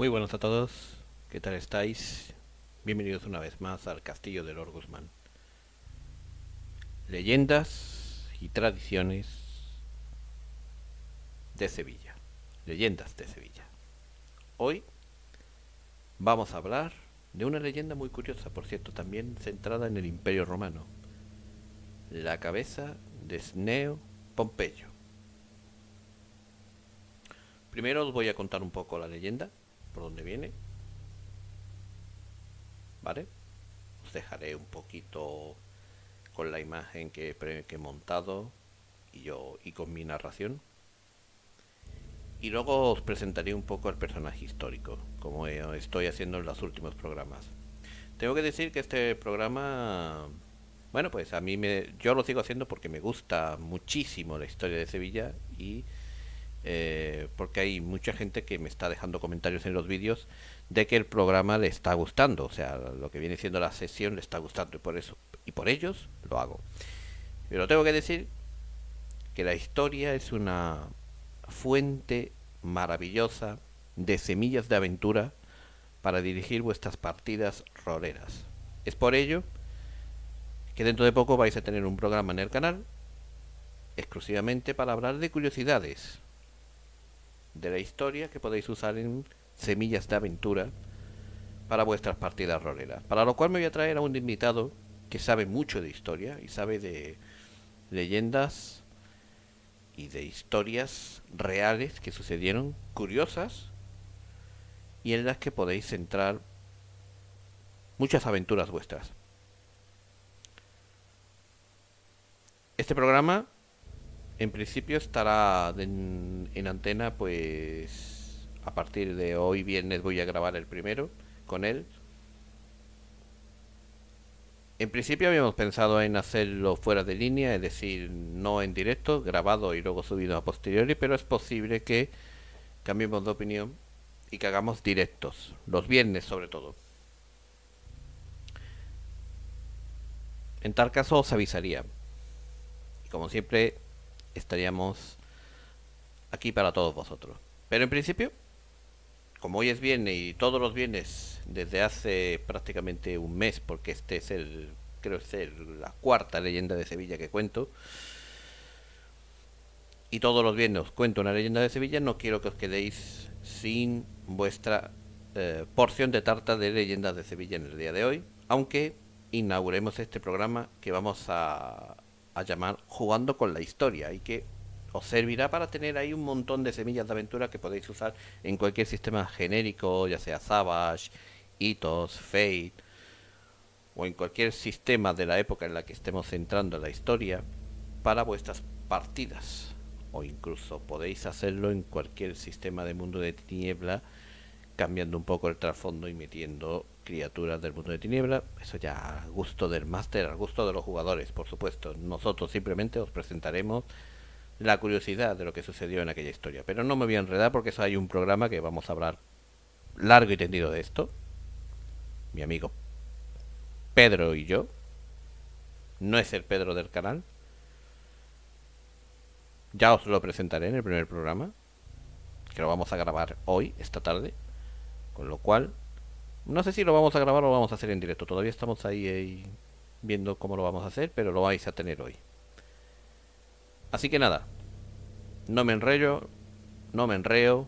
Muy buenos a todos, ¿qué tal estáis? Bienvenidos una vez más al Castillo de Lord Guzmán. Leyendas y tradiciones de Sevilla. Leyendas de Sevilla. Hoy vamos a hablar de una leyenda muy curiosa, por cierto, también centrada en el Imperio Romano. La cabeza de Cneo Pompeyo. Primero os voy a contar un poco la leyenda, por dónde viene, ¿vale? Os dejaré un poquito con la imagen que he montado y con mi narración. Y luego os presentaré un poco al personaje histórico, como estoy haciendo en los últimos programas. Tengo que decir que este programa, bueno, pues yo lo sigo haciendo porque me gusta muchísimo la historia de Sevilla y porque hay mucha gente que me está dejando comentarios en los vídeos de que el programa le está gustando, o sea, lo que viene siendo la sesión le está gustando y por eso y por ellos lo hago. Pero tengo que decir que la historia es una fuente maravillosa de semillas de aventura para dirigir vuestras partidas roleras. Es por ello que dentro de poco vais a tener un programa en el canal exclusivamente para hablar de curiosidades de la historia que podéis usar en semillas de aventura para vuestras partidas roleras. Para lo cual me voy a traer a un invitado que sabe mucho de historia y sabe de leyendas y de historias reales que sucedieron, curiosas, y en las que podéis centrar muchas aventuras vuestras. Este programa, en principio, estará en antena, pues a partir de hoy viernes voy a grabar el primero con él. En principio habíamos pensado en hacerlo fuera de línea, es decir, no en directo, grabado y luego subido a posteriori, pero es posible que cambiemos de opinión y que hagamos directos, los viernes sobre todo. En tal caso os avisaría. Y como siempre, estaríamos aquí para todos vosotros. Pero en principio, como hoy es viernes y todos los viernes desde hace prácticamente un mes, porque este es creo que es la cuarta leyenda de Sevilla que cuento, y todos los viernes os cuento una leyenda de Sevilla, no quiero que os quedéis sin vuestra porción de tarta de leyendas de Sevilla en el día de hoy, aunque inauguremos este programa que vamos a llamar Jugando con la Historia y que os servirá para tener ahí un montón de semillas de aventura que podéis usar en cualquier sistema genérico, ya sea Savage, Ethos, Fate, o en cualquier sistema de la época en la que estemos centrando la historia para vuestras partidas. O incluso podéis hacerlo en cualquier sistema de mundo de tiniebla, cambiando un poco el trasfondo y metiendo criaturas del mundo de tiniebla. Eso ya al gusto del máster, al gusto de los jugadores, por supuesto. Nosotros simplemente os presentaremos la curiosidad de lo que sucedió en aquella historia. Pero no me voy a enredar porque eso hay un programa que vamos a hablar largo y tendido de esto. Mi amigo Pedro y yo. No es el Pedro del canal. Ya os lo presentaré en el primer programa, que lo vamos a grabar hoy, esta tarde. Con lo cual, no sé si lo vamos a grabar o lo vamos a hacer en directo. Todavía estamos ahí viendo cómo lo vamos a hacer, pero lo vais a tener hoy. Así que nada, no me enrollo, no me enreo.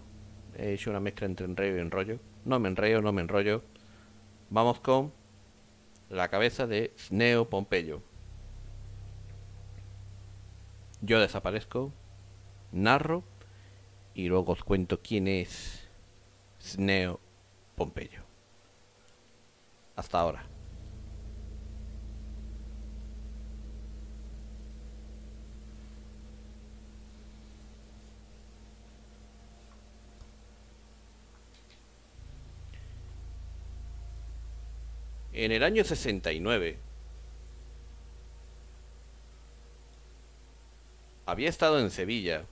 He hecho una mezcla entre enreo y enrollo. No me enreo, no me enrollo. Vamos con la cabeza de Cneo Pompeyo. Yo desaparezco, narro y luego os cuento quién es Cneo Pompeyo. Hasta ahora. En el año 69 había estado en Sevilla,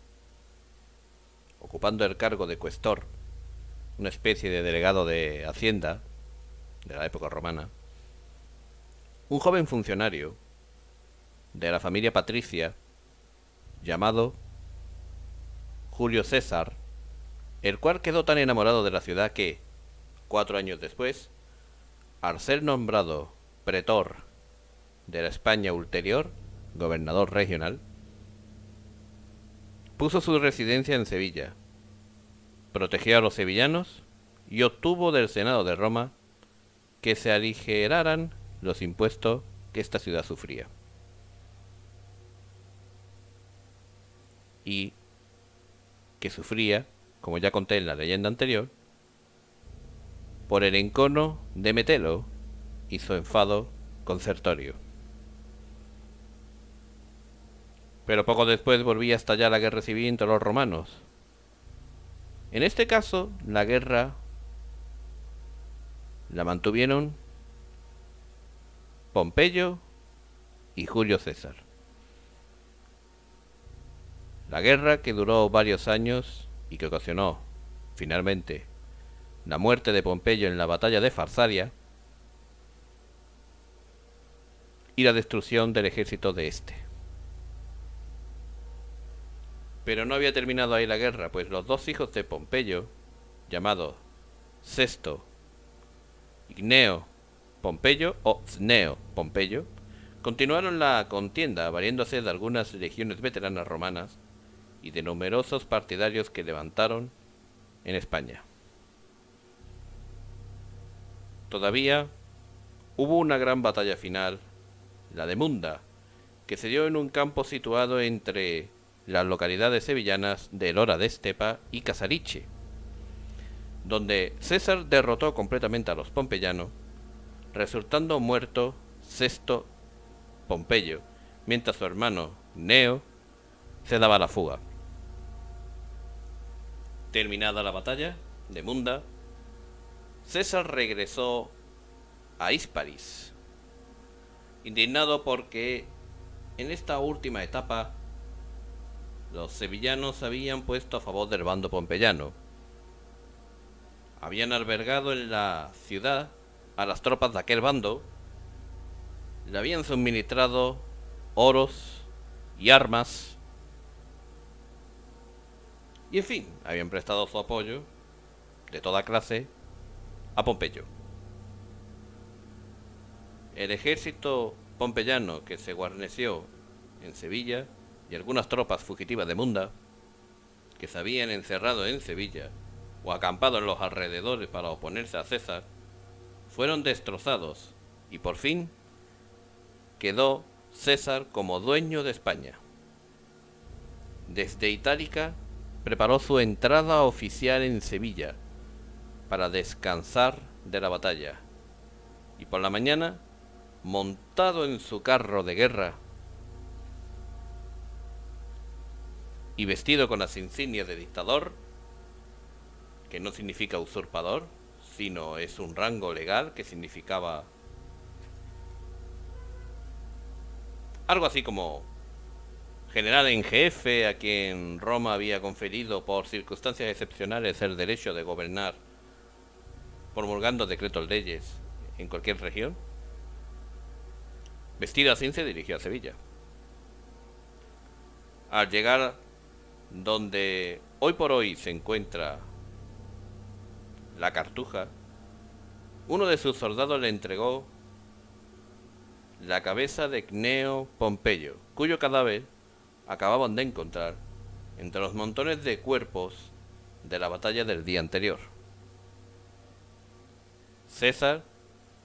ocupando el cargo de cuestor, una especie de delegado de Hacienda de la época romana, un joven funcionario de la familia patricia llamado Julio César, el cual quedó tan enamorado de la ciudad que, 4 años después, al ser nombrado pretor de la España ulterior, gobernador regional, puso su residencia en Sevilla, protegió a los sevillanos y obtuvo del Senado de Roma que se aligeraran los impuestos que esta ciudad sufría. Y que sufría, como ya conté en la leyenda anterior, por el encono de Metelo y su enfado con Sertorio. Pero poco después volvía a estallar la guerra civil entre los romanos. En este caso, la guerra la mantuvieron Pompeyo y Julio César. La guerra, que duró varios años y que ocasionó, finalmente, la muerte de Pompeyo en la batalla de Farsalia y la destrucción del ejército de este. Pero no había terminado ahí la guerra, pues los dos hijos de Pompeyo, llamados Sesto y Cneo Pompeyo o Cneo Pompeyo, continuaron la contienda, valiéndose de algunas legiones veteranas romanas y de numerosos partidarios que levantaron en España. Todavía hubo una gran batalla final, la de Munda, que se dio en un campo situado entre las localidades sevillanas de Lora de Estepa y Casariche, donde César derrotó completamente a los pompeyanos, resultando muerto Sesto Pompeyo, mientras su hermano Cneo se daba la fuga. Terminada la batalla de Munda, César regresó a Hispalis, indignado porque en esta última etapa los sevillanos habían puesto a favor del bando pompeyano. Habían albergado en la ciudad a las tropas de aquel bando, le habían suministrado oros y armas, y en fin, habían prestado su apoyo de toda clase a Pompeyo. El ejército pompeyano que se guarneció en Sevilla y algunas tropas fugitivas de Munda, que se habían encerrado en Sevilla o acampado en los alrededores para oponerse a César, fueron destrozados y por fin quedó César como dueño de España. Desde Itálica preparó su entrada oficial en Sevilla para descansar de la batalla, y por la mañana, montado en su carro de guerra y vestido con las insignias de dictador, que no significa usurpador, sino es un rango legal que significaba algo así como general en jefe, a quien Roma había conferido por circunstancias excepcionales el derecho de gobernar promulgando decretos leyes en cualquier región. Vestido así se dirigió a Sevilla. Al llegar donde hoy por hoy se encuentra la Cartuja, uno de sus soldados le entregó la cabeza de Cneo Pompeyo, cuyo cadáver acababan de encontrar entre los montones de cuerpos de la batalla del día anterior. César,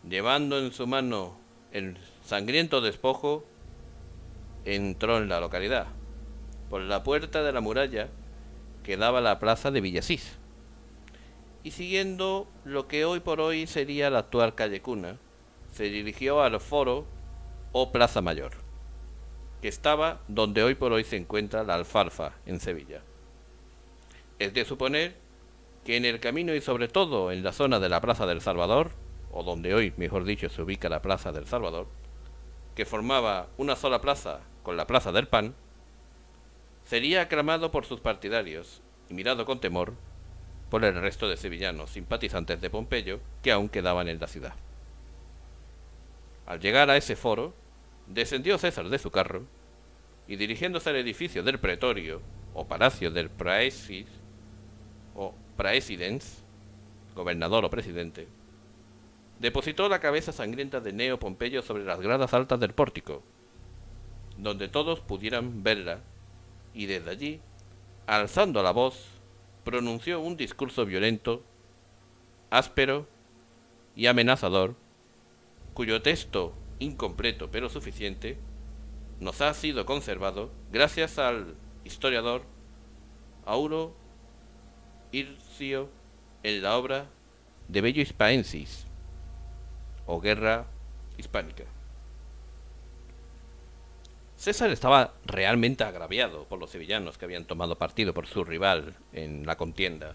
llevando en su mano el sangriento despojo, entró en la localidad, por la puerta de la muralla que daba a la plaza de Villasís, y siguiendo lo que hoy por hoy sería la actual calle Cuna, se dirigió al foro o Plaza Mayor, que estaba donde hoy por hoy se encuentra la Alfalfa, en Sevilla. Es de suponer que en el camino y sobre todo en la zona de la Plaza del Salvador, o donde hoy, mejor dicho, se ubica la Plaza del Salvador, que formaba una sola plaza con la Plaza del Pan, sería aclamado por sus partidarios y mirado con temor por el resto de sevillanos simpatizantes de Pompeyo que aún quedaban en la ciudad. Al llegar a ese foro, descendió César de su carro y, dirigiéndose al edificio del pretorio o palacio del praesis o praesidens, gobernador o presidente, depositó la cabeza sangrienta de Gneo Pompeyo sobre las gradas altas del pórtico, donde todos pudieran verla, y desde allí, alzando la voz, pronunció un discurso violento, áspero y amenazador, cuyo texto, incompleto pero suficiente, nos ha sido conservado gracias al historiador Auro Hircio en la obra De Bello Hispaensis, o Guerra Hispánica. César estaba realmente agraviado por los sevillanos que habían tomado partido por su rival en la contienda.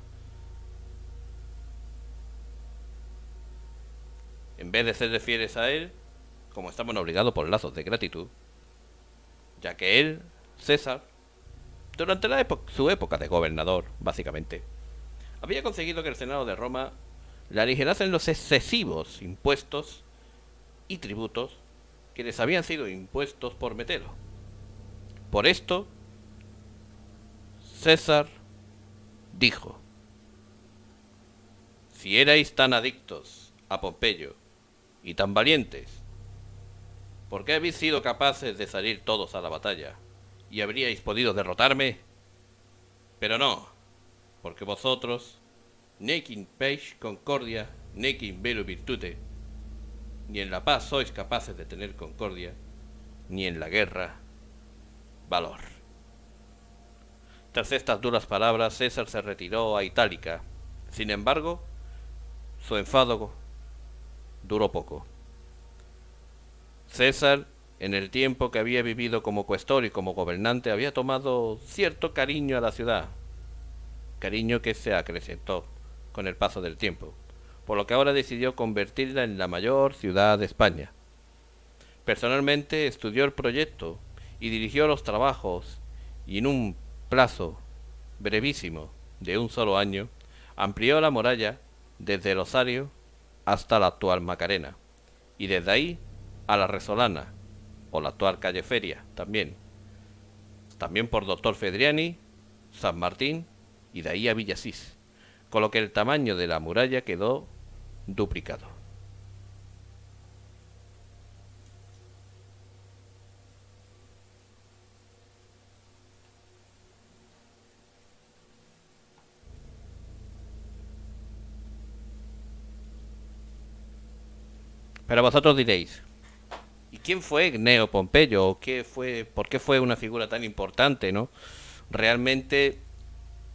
En vez de ser fieles a él, como estaban obligados por lazos de gratitud, ya que él, César, durante su época de gobernador, básicamente, había conseguido que el Senado de Roma le aligerasen los excesivos impuestos y tributos que les habían sido impuestos por Metelo. Por esto, César dijo: si erais tan adictos a Pompeyo y tan valientes, ¿por qué habéis sido capaces de salir todos a la batalla y habríais podido derrotarme? Pero no, porque vosotros, nec in pace concordia, nec in bello virtute, ni en la paz sois capaces de tener concordia, ni en la guerra valor. Tras estas duras palabras, César se retiró a Itálica. Sin embargo, su enfado duró poco. César, en el tiempo que había vivido como cuestor y como gobernante, había tomado cierto cariño a la ciudad, cariño que se acrecentó con el paso del tiempo, por lo que ahora decidió convertirla en la mayor ciudad de España. Personalmente estudió el proyecto y dirigió los trabajos, y en un plazo brevísimo de un solo año, amplió la muralla desde el Osario hasta la actual Macarena, y desde ahí a la Resolana, o la actual calle Feria, también por Doctor Fedriani, San Martín y de ahí a Villasís, con lo que el tamaño de la muralla quedó duplicado. Pero vosotros diréis: ¿y quién fue Gneo Pompeyo? ¿Por qué fue una figura tan importante, no? Realmente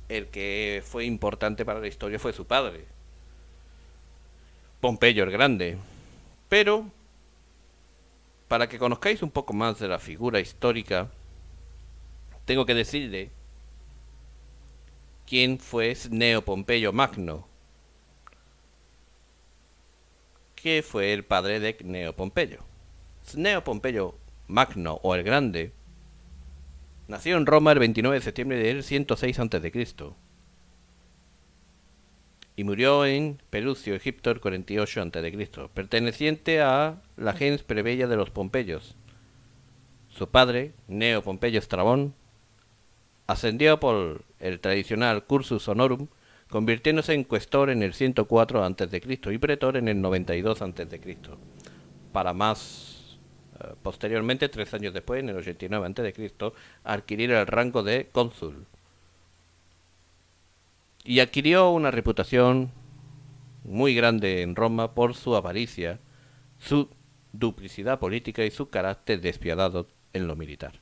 el que fue importante para la historia fue su padre, Pompeyo el Grande. Pero, para que conozcáis un poco más de la figura histórica, tengo que decirle quién fue Cneo Pompeyo Magno, que fue el padre de Cneo Pompeyo. Cneo Pompeyo Magno, o el Grande, nació en Roma el 29 de septiembre del 106 a.C. y murió en Pelucio, Egipto, el 48 a.C., perteneciente a la gens plebeya de los Pompeyos. Su padre, Cneo Pompeyo Estrabón, ascendió por el tradicional cursus honorum, convirtiéndose en cuestor en el 104 a.C. y pretor en el 92 a.C., para más posteriormente, 3 años después, en el 89 a.C., adquirir el rango de cónsul. Y adquirió una reputación muy grande en Roma por su avaricia, su duplicidad política y su carácter despiadado en lo militar.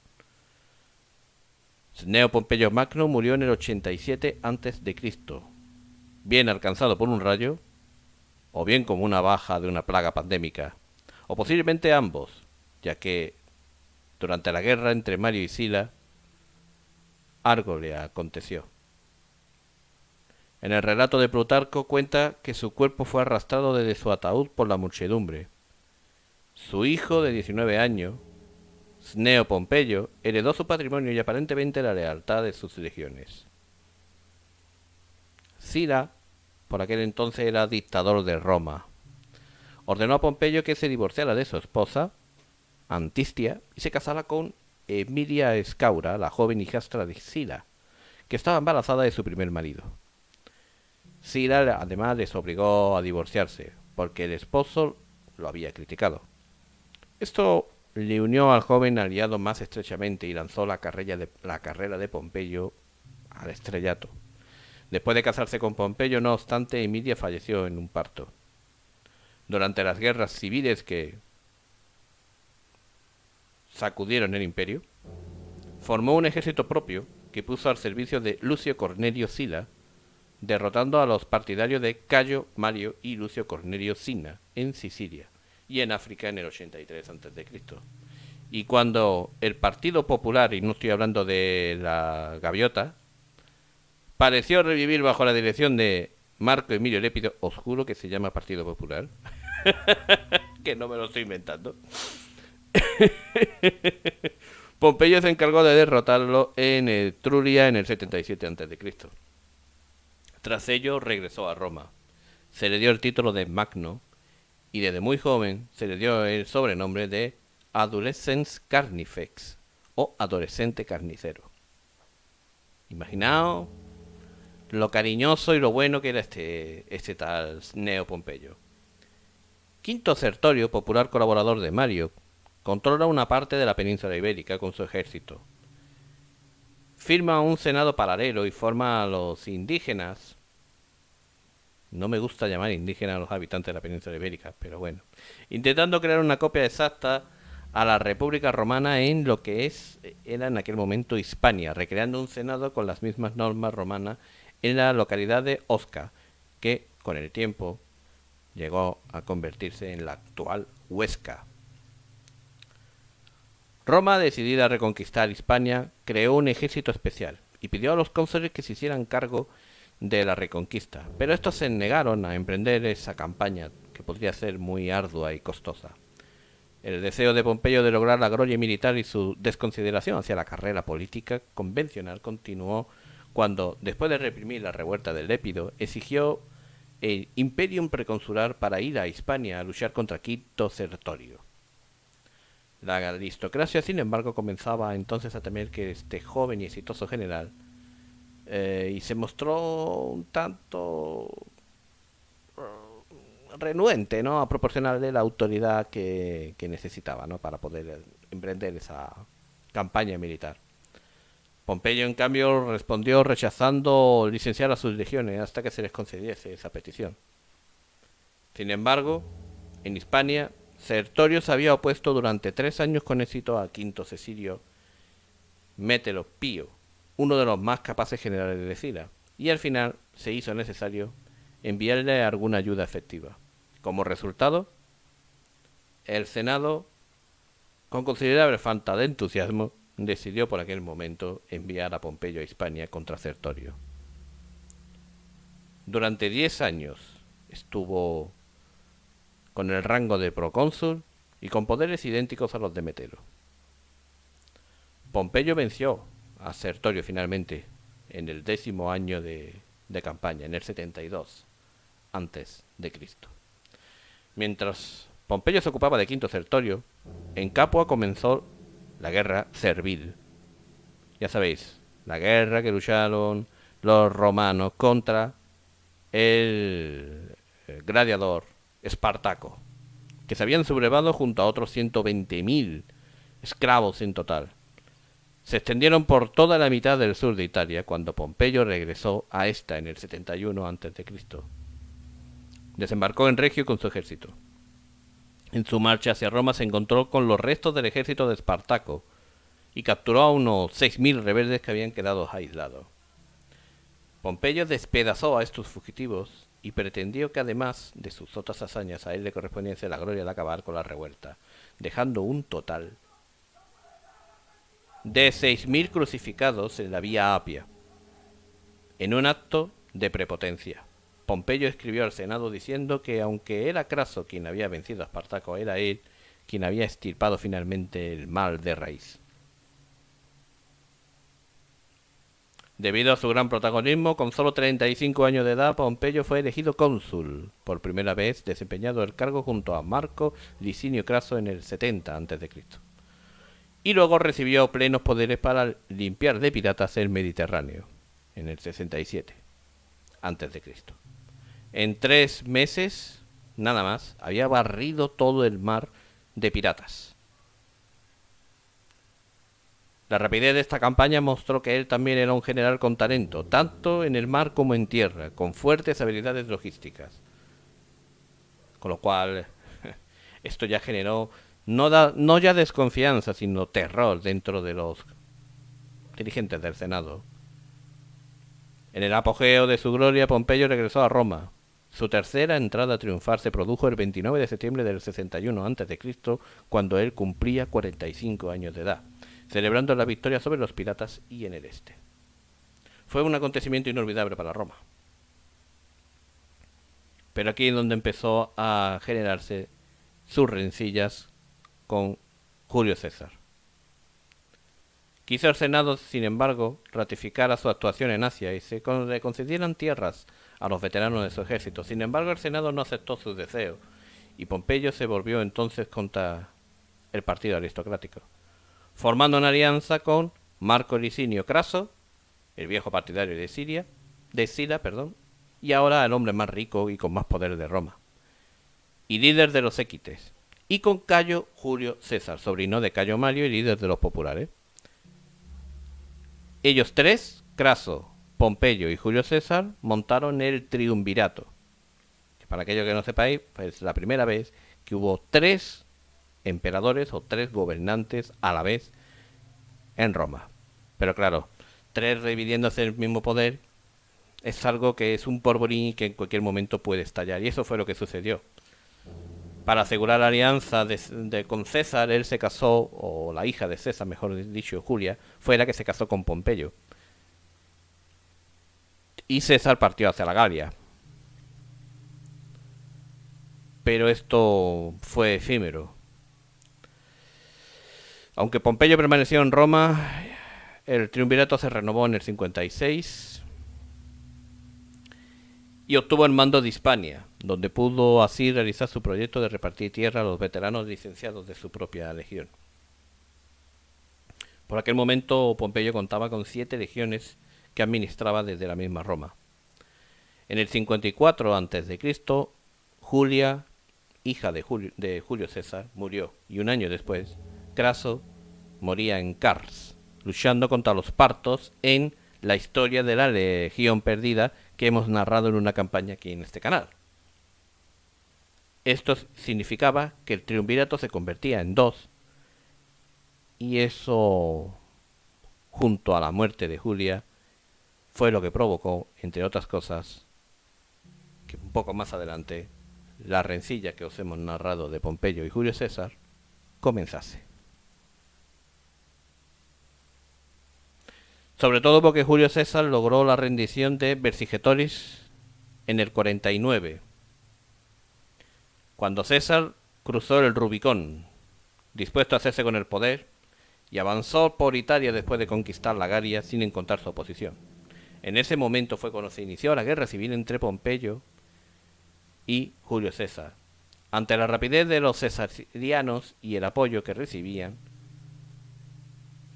Cneo Pompeyo Magno murió en el 87 a.C., bien alcanzado por un rayo, o bien como una baja de una plaga pandémica, o posiblemente ambos, ya que durante la guerra entre Mario y Sila, algo le aconteció. En el relato de Plutarco cuenta que su cuerpo fue arrastrado desde su ataúd por la muchedumbre. Su hijo de 19 años, Cneo Pompeyo, heredó su patrimonio y aparentemente la lealtad de sus legiones. Sila, por aquel entonces, era dictador de Roma. Ordenó a Pompeyo que se divorciara de su esposa, Antistia, y se casara con Emilia Escaura, la joven hijastra de Sila, que estaba embarazada de su primer marido. Sila además les obligó a divorciarse, porque el esposo lo había criticado. Esto le unió al joven aliado más estrechamente y lanzó la carrera de Pompeyo al estrellato. Después de casarse con Pompeyo, no obstante, Emilia falleció en un parto. Durante las guerras civiles que sacudieron el imperio, formó un ejército propio que puso al servicio de Lucio Cornelio Sila, derrotando a los partidarios de Cayo Mario y Lucio Cornelio Cinna en Sicilia y en África en el 83 a.C. Y cuando el Partido Popular, y no estoy hablando de la gaviota, pareció revivir bajo la dirección de Marco Emilio Lépido, os juro que se llama Partido Popular, que no me lo estoy inventando, Pompeyo se encargó de derrotarlo en Etruria en el 77 a.C. Tras ello regresó a Roma. Se le dio el título de Magno y desde muy joven se le dio el sobrenombre de Adolescens Carnifex o adolescente carnicero. Imaginaos lo cariñoso y lo bueno que era este tal Cneo Pompeyo. Quinto Sertorio, popular colaborador de Mario, controla una parte de la península ibérica con su ejército. Firma un senado paralelo y forma a los indígenas. No me gusta llamar indígenas a los habitantes de la península ibérica, pero bueno. Intentando crear una copia exacta a la República Romana en lo que era en aquel momento Hispania, recreando un senado con las mismas normas romanas en la localidad de Osca, que con el tiempo llegó a convertirse en la actual Huesca. Roma, decidida a reconquistar Hispania, creó un ejército especial y pidió a los cónsules que se hicieran cargo de la reconquista, pero estos se negaron a emprender esa campaña que podría ser muy ardua y costosa. El deseo de Pompeyo de lograr la gloria militar y su desconsideración hacia la carrera política convencional continuó cuando, después de reprimir la revuelta del Lépido, exigió el imperium preconsular para ir a Hispania a luchar contra Quinto Sertorio. La aristocracia, sin embargo, comenzaba entonces a temer que este joven y exitoso general y se mostró un tanto renuente, ¿no?, a proporcionarle la autoridad que necesitaba, ¿no?, para poder emprender esa campaña militar. Pompeyo, en cambio, respondió rechazando licenciar a sus legiones hasta que se les concediese esa petición. Sin embargo, en Hispania, Sertorio se había opuesto durante 3 años con éxito a Quinto Cecilio Mételo Pío, uno de los más capaces generales de Sila, y al final se hizo necesario enviarle alguna ayuda efectiva. Como resultado, el Senado, con considerable falta de entusiasmo, decidió por aquel momento enviar a Pompeyo a Hispania contra Sertorio. Durante 10 años estuvo con el rango de procónsul y con poderes idénticos a los de Metelo. Pompeyo venció a Sertorio finalmente en el 10º año de campaña, en el 72 antes de Cristo. Mientras Pompeyo se ocupaba de Quinto Sertorio, en Capua comenzó la guerra servil. Ya sabéis, la guerra que lucharon los romanos contra el gladiador Espartaco, que se habían sublevado junto a otros 120.000 esclavos en total. Se extendieron por toda la mitad del sur de Italia cuando Pompeyo regresó a esta en el 71 a.C. Desembarcó en Regio con su ejército. En su marcha hacia Roma se encontró con los restos del ejército de Espartaco y capturó a unos 6.000 rebeldes que habían quedado aislados. Pompeyo despedazó a estos fugitivos y pretendió que además de sus otras hazañas a él le correspondiese la gloria de acabar con la revuelta, dejando un total de 6.000 crucificados en la Vía Apia. En un acto de prepotencia, Pompeyo escribió al Senado diciendo que aunque era Craso quien había vencido a Espartaco, era él quien había extirpado finalmente el mal de raíz. Debido a su gran protagonismo, con solo 35 años de edad, Pompeyo fue elegido cónsul, por primera vez desempeñado el cargo junto a Marco Licinio Craso en el 70 a.C. Y luego recibió plenos poderes para limpiar de piratas el Mediterráneo, en el 67 a.C. En 3 meses, nada más, había barrido todo el mar de piratas. La rapidez de esta campaña mostró que él también era un general con talento, tanto en el mar como en tierra, con fuertes habilidades logísticas. Con lo cual, esto ya generó no ya desconfianza, sino terror dentro de los dirigentes del Senado. En el apogeo de su gloria, Pompeyo regresó a Roma. Su tercera entrada triunfal se produjo el 29 de septiembre del 61 a.C., cuando él cumplía 45 años de edad, celebrando la victoria sobre los piratas y en el este. Fue un acontecimiento inolvidable para Roma. Pero aquí es donde empezó a generarse sus rencillas con Julio César. Quiso el Senado, sin embargo, ratificar su actuación en Asia y le concedieran tierras a los veteranos de su ejército. Sin embargo, el Senado no aceptó sus deseos y Pompeyo se volvió entonces contra el partido aristocrático, formando una alianza con Marco Licinio Craso, el viejo partidario de Sila, y ahora el hombre más rico y con más poder de Roma, y líder de los séquites, y con Cayo Julio César, sobrino de Cayo Mario y líder de los populares. Ellos tres, Craso, Pompeyo y Julio César, montaron el triunvirato. Para aquellos que no sepáis, es la primera vez que hubo 3 emperadores o 3 gobernantes a la vez en Roma. Pero claro, 3 dividiéndose el mismo poder es algo que es un polvorín que en cualquier momento puede estallar. Y eso fue lo que sucedió. Para asegurar la alianza con César, él se casó, o la hija de César, mejor dicho, Julia, fue la que se casó con Pompeyo. Y César partió hacia la Galia. Pero esto fue efímero. Aunque Pompeyo permaneció en Roma, el triunvirato se renovó en el 56 y obtuvo el mando de Hispania, donde pudo así realizar su proyecto de repartir tierra a los veteranos licenciados de su propia legión. Por aquel momento Pompeyo contaba con 7 legiones que administraba desde la misma Roma. En el 54 a.C., Julia, hija de Julio César, murió, y un año después, Craso moría en Cars, luchando contra los partos en la historia de la Legión Perdida que hemos narrado en una campaña aquí en este canal. Esto significaba que el triunvirato se convertía en 2, y eso, junto a la muerte de Julia, fue lo que provocó, entre otras cosas, que un poco más adelante, la rencilla que os hemos narrado de Pompeyo y Julio César comenzase. Sobre todo porque Julio César logró la rendición de Vercingetorix en el 49, cuando César cruzó el Rubicón, dispuesto a hacerse con el poder, y avanzó por Italia después de conquistar la Galia sin encontrar su oposición. En ese momento fue cuando se inició la guerra civil entre Pompeyo y Julio César. Ante la rapidez de los cesarianos y el apoyo que recibían,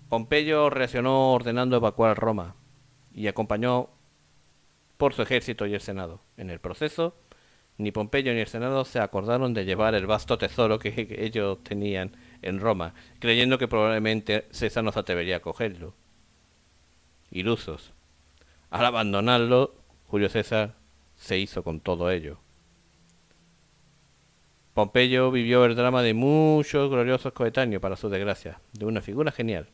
Pompeyo reaccionó ordenando evacuar Roma y acompañó por su ejército y el Senado. En el proceso, ni Pompeyo ni el Senado se acordaron de llevar el vasto tesoro que ellos tenían en Roma, creyendo que probablemente César no se atrevería a cogerlo. Ilusos. Al abandonarlo, Julio César se hizo con todo ello. Pompeyo vivió el drama de muchos gloriosos coetáneos para su desgracia, de una figura genial.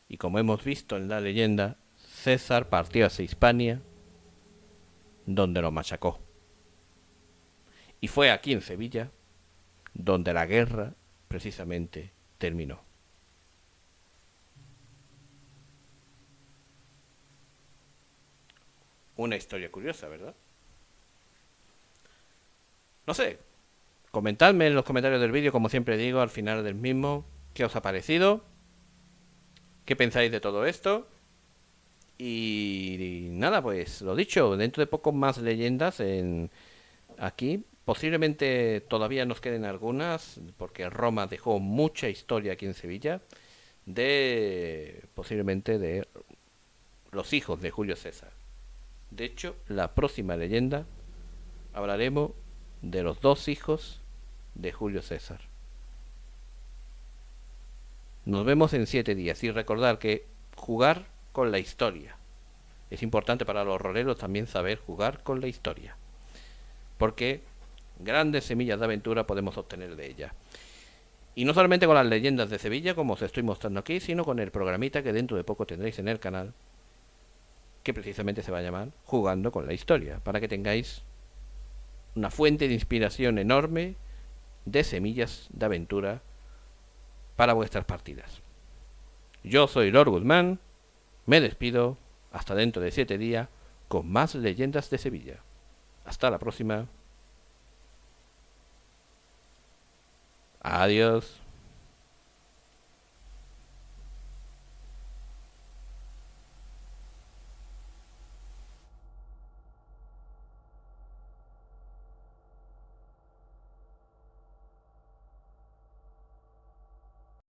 Y como hemos visto en la leyenda, César partió hacia Hispania, donde lo machacó. Y fue aquí en Sevilla, donde la guerra precisamente terminó. Una historia curiosa, ¿verdad? No sé, comentadme en los comentarios del vídeo, como siempre digo, al final del mismo, qué os ha parecido, qué pensáis de todo esto. Y nada, pues lo dicho, dentro de poco más leyendas aquí. Posiblemente todavía nos queden algunas, porque Roma dejó mucha historia aquí en Sevilla, posiblemente de los hijos de Julio César. De hecho, la próxima leyenda hablaremos de los dos hijos de Julio César. Nos vemos en 7 días y recordar que jugar con la historia. Es importante para los roleros también saber jugar con la historia, porque grandes semillas de aventura podemos obtener de ella. Y no solamente con las leyendas de Sevilla, como os estoy mostrando aquí, sino con el programita que dentro de poco tendréis en el canal, que precisamente se va a llamar Jugando con la Historia, para que tengáis una fuente de inspiración enorme de semillas de aventura para vuestras partidas. Yo soy Lord Guzmán, me despido, hasta dentro de 7 días, con más leyendas de Sevilla. Hasta la próxima. Adiós.